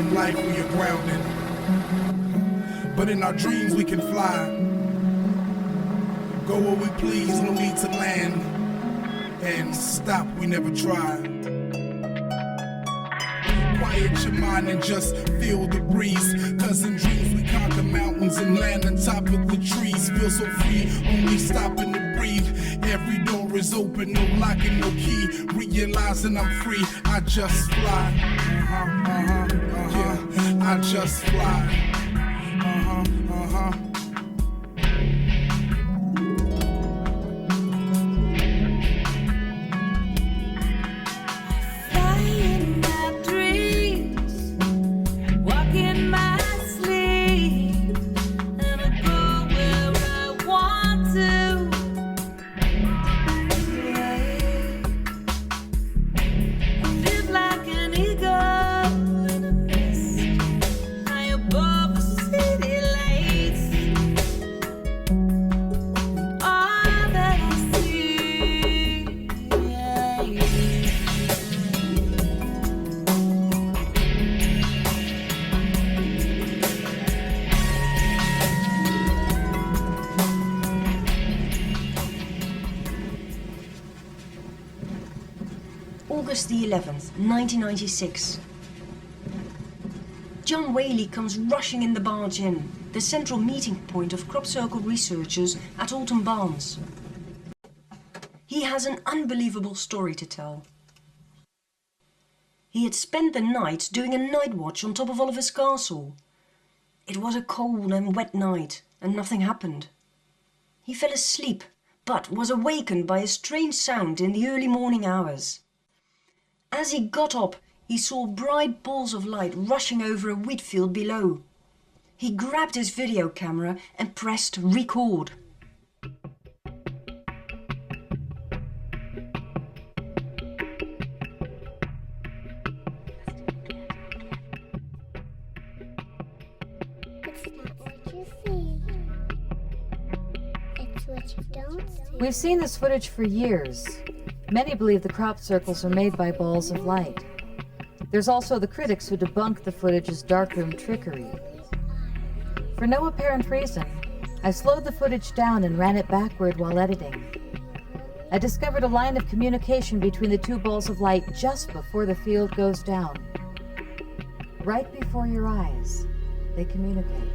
In life we are grounded, but in our dreams we can fly. Go where we please, no need to land, and stop, we never try. Quiet your mind and just feel the breeze, cause in dreams we conquer mountains and land on top of the trees. Feel so free, only stopping to breathe. Every door is open, no lock and no key. Realizing I'm free, I just fly. Yeah, I just fly. August the 11th, 1996. John Whaley comes rushing in the barge in, the central meeting point of crop circle researchers at Alton Barnes. He has an unbelievable story to tell. He had spent the night doing a night watch on top of Oliver's castle. It was a cold and wet night, and nothing happened. He fell asleep, but was awakened by a strange sound in the early morning hours. As he got up, he saw bright balls of light rushing over a wheat field below. He grabbed his video camera and pressed record. It's not what you see. It's what you don't see. We've seen this footage for years. Many believe the crop circles are made by balls of light. There's also the critics who debunk the footage as darkroom trickery. For no apparent reason, I slowed the footage down and ran it backward while editing. I discovered a line of communication between the two balls of light just before the field goes down. Right before your eyes, they communicate.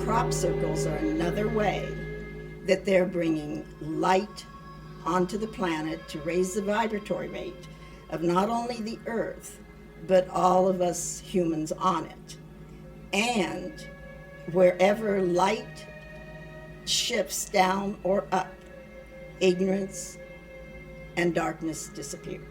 Crop circles are another way that they're bringing light onto the planet to raise the vibratory rate of not only the Earth, but all of us humans on it. And wherever light shifts down or up, ignorance and darkness disappear.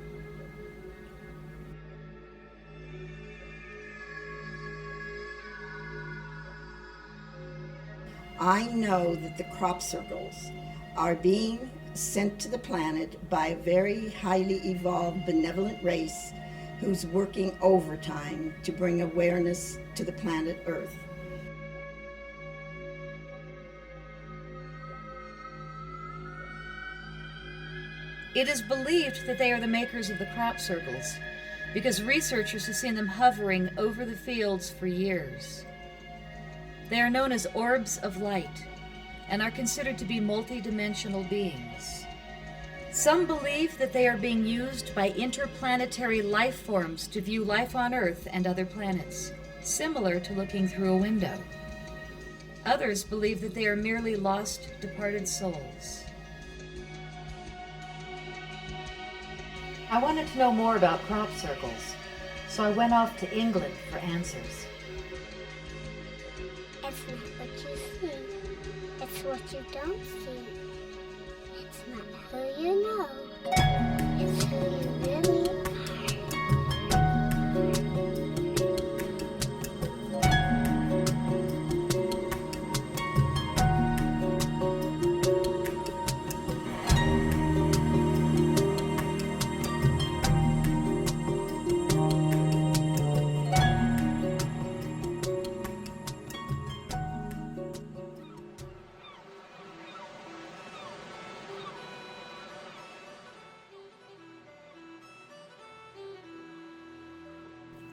I know that the crop circles are being sent to the planet by a very highly evolved, benevolent race who's working overtime to bring awareness to the planet Earth. It is believed that they are the makers of the crop circles because researchers have seen them hovering over the fields for years. They are known as orbs of light and are considered to be multidimensional beings. Some believe that they are being used by interplanetary life forms to view life on Earth and other planets, similar to looking through a window. Others believe that they are merely lost, departed souls. I wanted to know more about crop circles, so I went off to England for answers. It's not what you see. It's what you don't see. It's not who you know. It's who you really are.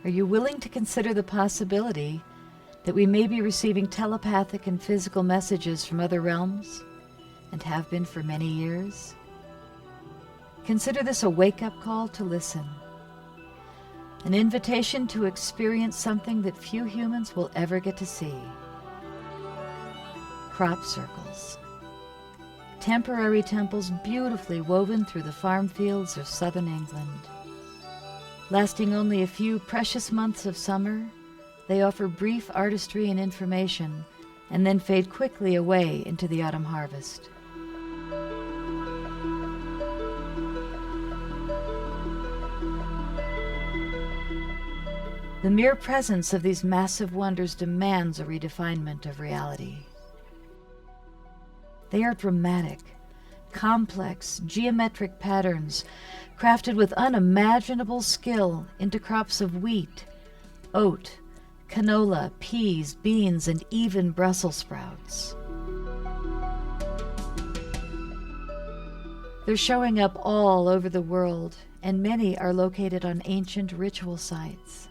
Are you willing to consider the possibility that we may be receiving telepathic and physical messages from other realms, and have been for many years? Consider this a wake-up call to listen, an invitation to experience something that few humans will ever get to see. Crop circles. Temporary temples beautifully woven through the farm fields of southern England. Lasting only a few precious months of summer, they offer brief artistry and information, and then fade quickly away into the autumn harvest. The mere presence of these massive wonders demands a redefinement of reality. They are dramatic, complex, geometric patterns crafted with unimaginable skill into crops of wheat, oat, canola, peas, beans, and even Brussels sprouts. They're showing up all over the world, and many are located on ancient ritual sites.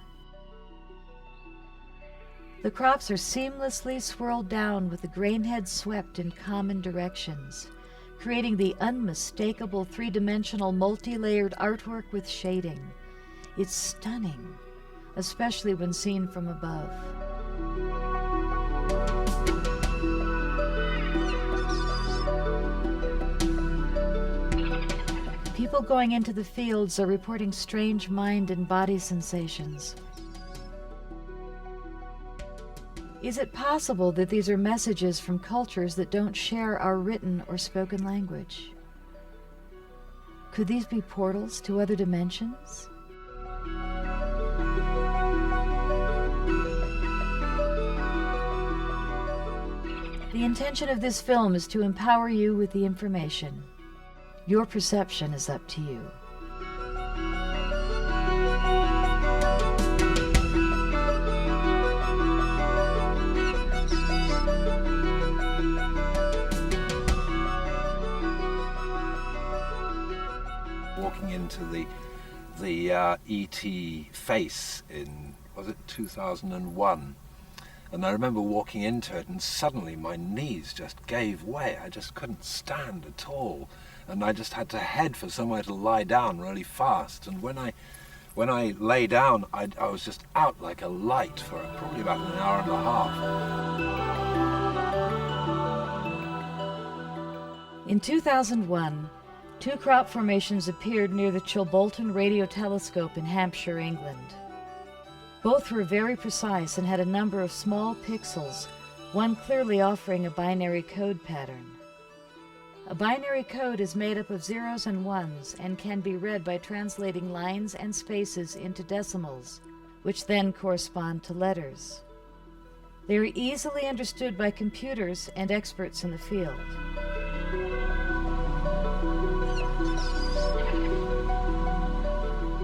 The crops are seamlessly swirled down with the grain heads swept in common directions, creating the unmistakable three-dimensional multi-layered artwork with shading. It's stunning, especially when seen from above. People going into the fields are reporting strange mind and body sensations. Is it possible that these are messages from cultures that don't share our written or spoken language? Could these be portals to other dimensions? The intention of this film is to empower you with the information. Your perception is up to you. Walking into the ET face in, was it 2001? And I remember walking into it and suddenly my knees just gave way. I just couldn't stand at all. And I just had to head for somewhere to lie down really fast. And when I lay down, I was just out like a light for probably about an hour and a half. In 2001, 2 crop formations appeared near the Chilbolton radio telescope in Hampshire, England. Both were very precise and had a number of small pixels, one clearly offering a binary code pattern. A binary code is made up of zeros and ones and can be read by translating lines and spaces into decimals, which then correspond to letters. They are easily understood by computers and experts in the field.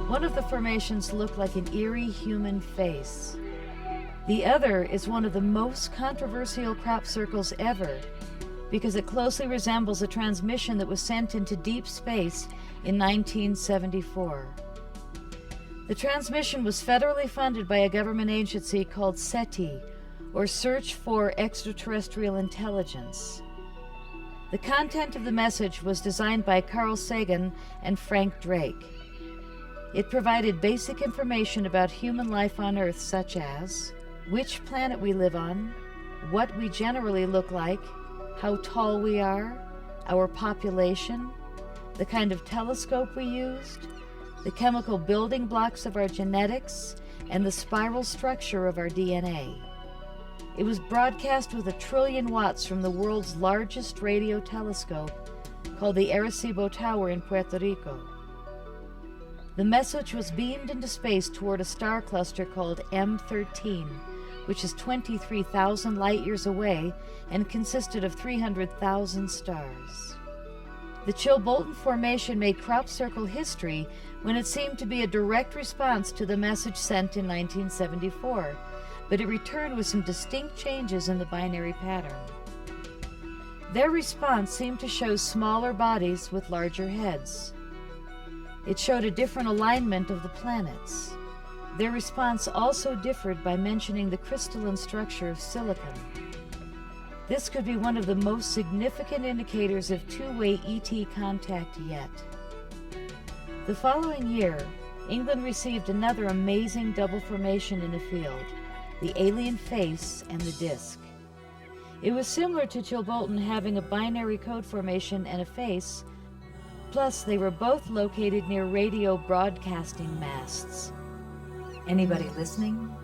One of the formations looked like an eerie human face. The other is one of the most controversial crop circles ever, because it closely resembles a transmission that was sent into deep space in 1974. The transmission was federally funded by a government agency called SETI, or Search for Extraterrestrial Intelligence. The content of the message was designed by Carl Sagan and Frank Drake. It provided basic information about human life on Earth, such as which planet we live on, what we generally look like, how tall we are, our population, the kind of telescope we used, the chemical building blocks of our genetics, and the spiral structure of our DNA. It was broadcast with 1 trillion watts from the world's largest radio telescope, called the Arecibo Tower in Puerto Rico. The message was beamed into space toward a star cluster called M13, which is 23,000 light-years away and consisted of 300,000 stars. The Chilbolton Formation made crop circle history when it seemed to be a direct response to the message sent in 1974, but it returned with some distinct changes in the binary pattern. Their response seemed to show smaller bodies with larger heads. It showed a different alignment of the planets. Their response also differed by mentioning the crystalline structure of silicon. This could be one of the most significant indicators of two-way ET contact yet. The following year, England received another amazing double formation in a field, the alien face and the disk. It was similar to Chilbolton having a binary code formation and a face, plus they were both located near radio broadcasting masts. Anybody listening?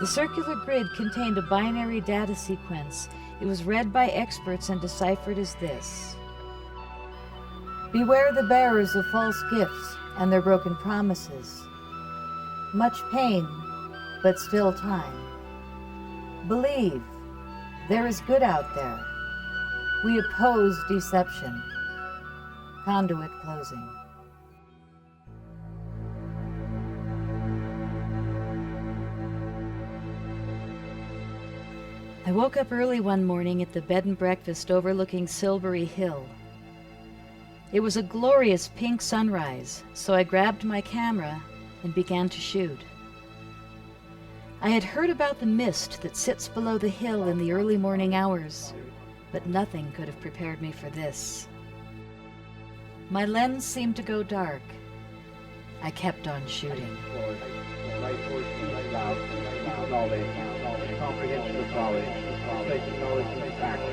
The circular grid contained a binary data sequence. It was read by experts and deciphered as this: beware the bearers of false gifts and their broken promises. Much pain, but still time. Believe, there is good out there. We oppose deception. Conduit closing. I woke up early one morning at the bed and breakfast overlooking Silbury Hill. It was a glorious pink sunrise, so I grabbed my camera and began to shoot. I had heard about the mist that sits below the hill in the early morning hours, but nothing could have prepared me for this. My lens seemed to go dark. I kept on shooting. Comprehension of knowledge, taking knowledge into fact,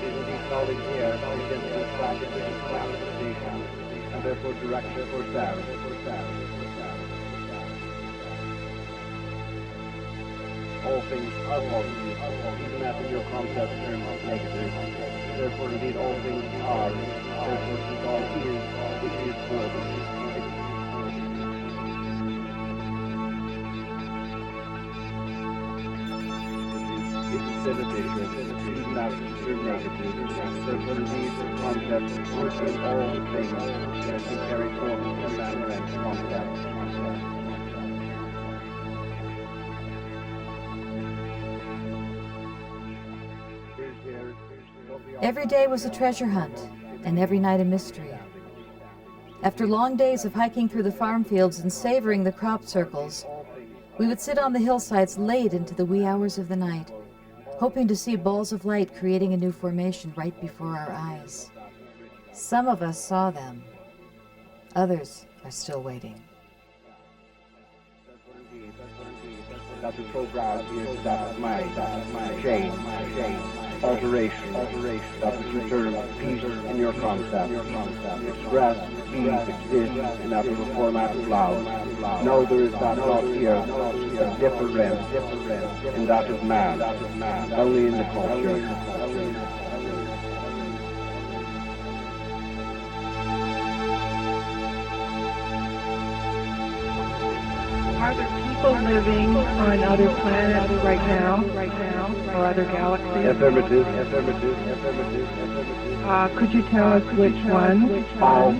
using deep knowledge here against the scientific classification, and therefore direction for sound. All things are positive, even after your concept turns negative. Therefore, indeed, all things are. Therefore, since all is, which is good. Even after you're negative, therefore, indeed, the concept working all things can be carried forth from that concept. Every day was a treasure hunt, and every night a mystery. After long days of hiking through the farm fields and savoring the crop circles, we would sit on the hillsides late into the wee hours of the night, hoping to see balls of light creating a new formation right before our eyes. Some of us saw them. Others are still waiting. That is program is that of mind, change, alteration, that is return of peace in your concept. Express, peace, exist in that of a format of love. No, there is that not here, a difference in that of man, only in the culture. Are there people living on other planets right now, or other galaxies? Affirmative. Could you tell us which one? All.